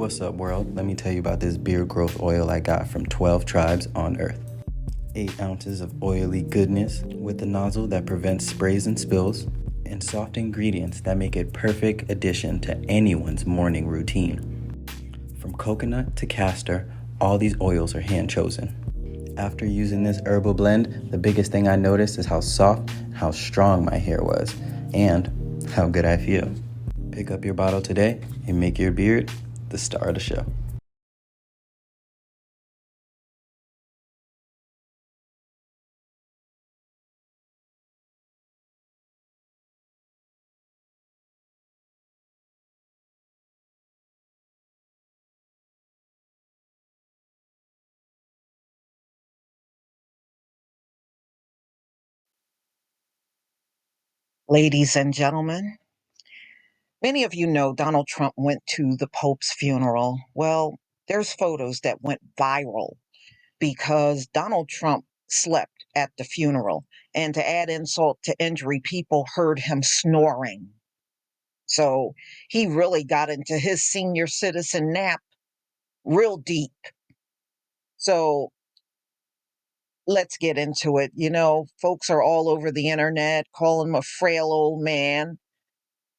What's up, world? Let me tell you about this beard growth oil I got from 12 tribes on Earth. 8 ounces of oily goodness with a nozzle that prevents sprays and spills, and soft ingredients that make it perfect addition to anyone's morning routine. From coconut to castor, all these oils are hand chosen. After using this herbal blend, the biggest thing I noticed is how soft, how strong my hair was, and how good I feel. Pick up your bottle today and make your beard the star of the show. Ladies and gentlemen, many of you know Donald Trump went to the Pope's funeral. Well, there's photos that went viral because Donald Trump slept at the funeral. And to add insult to injury, people heard him snoring. So he really got into his senior citizen nap real deep. So let's get into it. You know, folks are all over the internet calling him a frail old man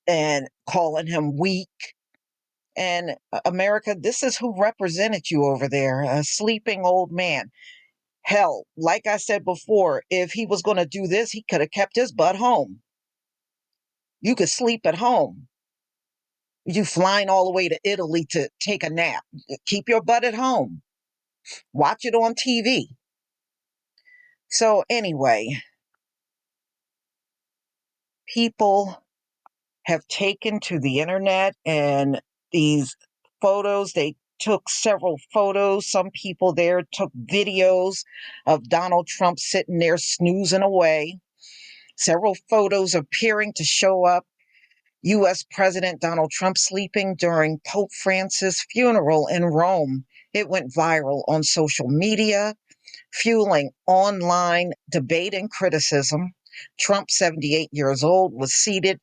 and calling him weak. And America, this is who represented you over there, a sleeping old man. Hell, like I said before, if he was going to do this, he could have kept his butt home. You could sleep at home. You flying all the way to Italy to take a nap. Keep your butt at home. Watch it on TV. So, anyway, people have taken to the internet and these photos. They took several photos. Some people there took videos of Donald Trump sitting there snoozing away. Several photos appearing to show up U.S. President Donald Trump sleeping during Pope Francis' funeral in Rome. It went viral on social media, fueling online debate and criticism. Trump, 78 years old, was seated.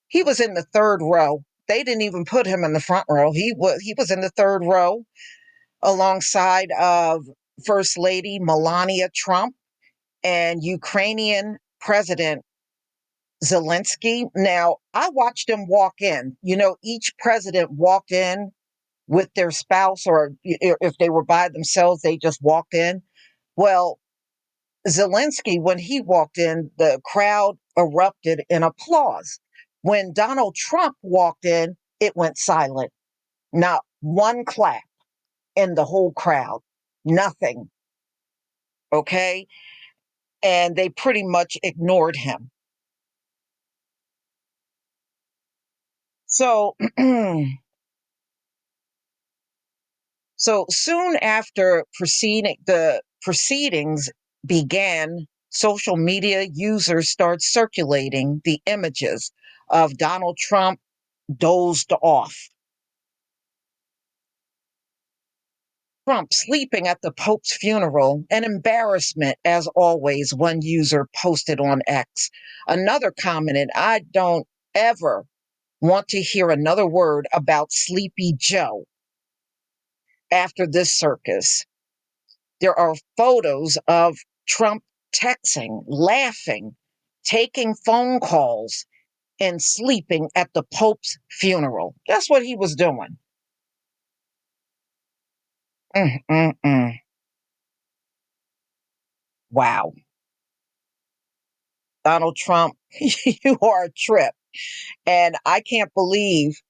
He was in the third row. They didn't even put him in the front row. He was in the third row alongside of First Lady Melania Trump and Ukrainian President Zelensky. Now, I watched them walk in. You know, each president walked in with their spouse, or if they were by themselves, they just walked in. Well, Zelensky, when he walked in, the crowd erupted in applause. When Donald Trump walked in, it went silent. Not one clap in the whole crowd. Nothing. Okay. And they pretty much ignored him. So, so soon after the proceedings began, social media users start circulating the images of Donald Trump dozed off. Trump sleeping at the Pope's funeral, an embarrassment as always, one user posted on X. Another commented, I don't ever want to hear another word about Sleepy Joe after this circus. There are photos of Trump texting, laughing, taking phone calls, and sleeping at the Pope's funeral. That's what he was doing. Mm, mm, mm. Wow. Donald Trump, you are a trip. And I can't believe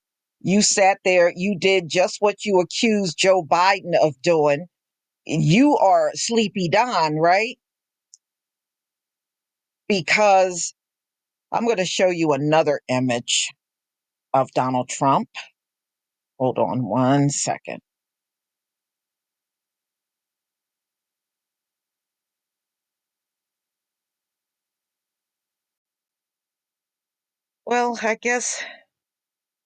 you sat there, you did just what you accused Joe Biden of doing. You are Sleepy Don, right? Because I'm going to show you another image of Donald Trump. Hold on one second. Well, I guess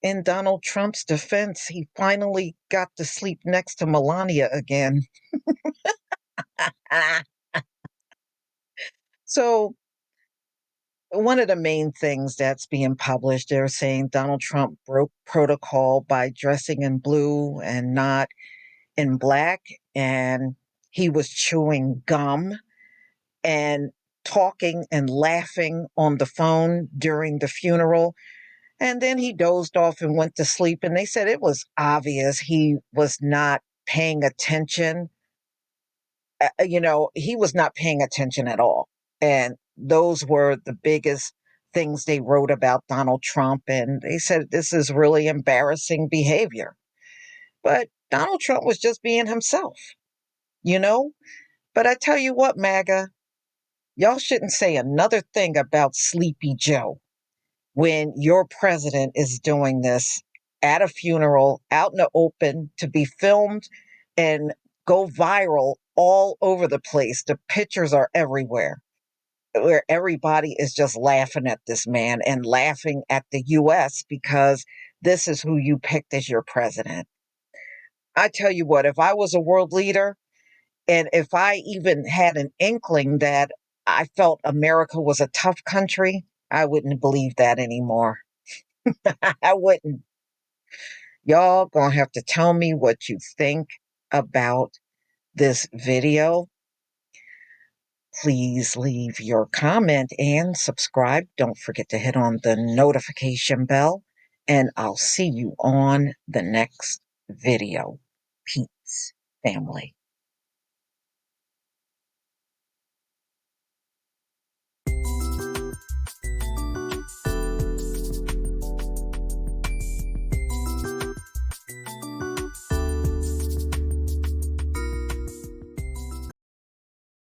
in Donald Trump's defense, he finally got to sleep next to Melania again. So One of the main things that's being published, they're saying Donald Trump broke protocol by dressing in blue and not in black. And he was chewing gum and talking and laughing on the phone during the funeral. And then he dozed off and went to sleep. And they said it was obvious he was not paying attention. He was not paying attention at all. And those were the biggest things they wrote about Donald Trump. And they said this is really embarrassing behavior. But Donald Trump was just being himself, you know? But I tell you what, MAGA, y'all shouldn't say another thing about Sleepy Joe when your president is doing this at a funeral, out in the open, to be filmed and go viral all over the place. The pictures are everywhere, where everybody is just laughing at this man and laughing at the US because this is who you picked as your president. I tell you what, if I was a world leader, and if I even had an inkling that I felt America was a tough country, I wouldn't believe that anymore. I wouldn't. Y'all gonna have to tell me what you think about this video. Please leave your comment and subscribe. Don't forget to hit on the notification bell, and I'll see you on the next video. Peace, family.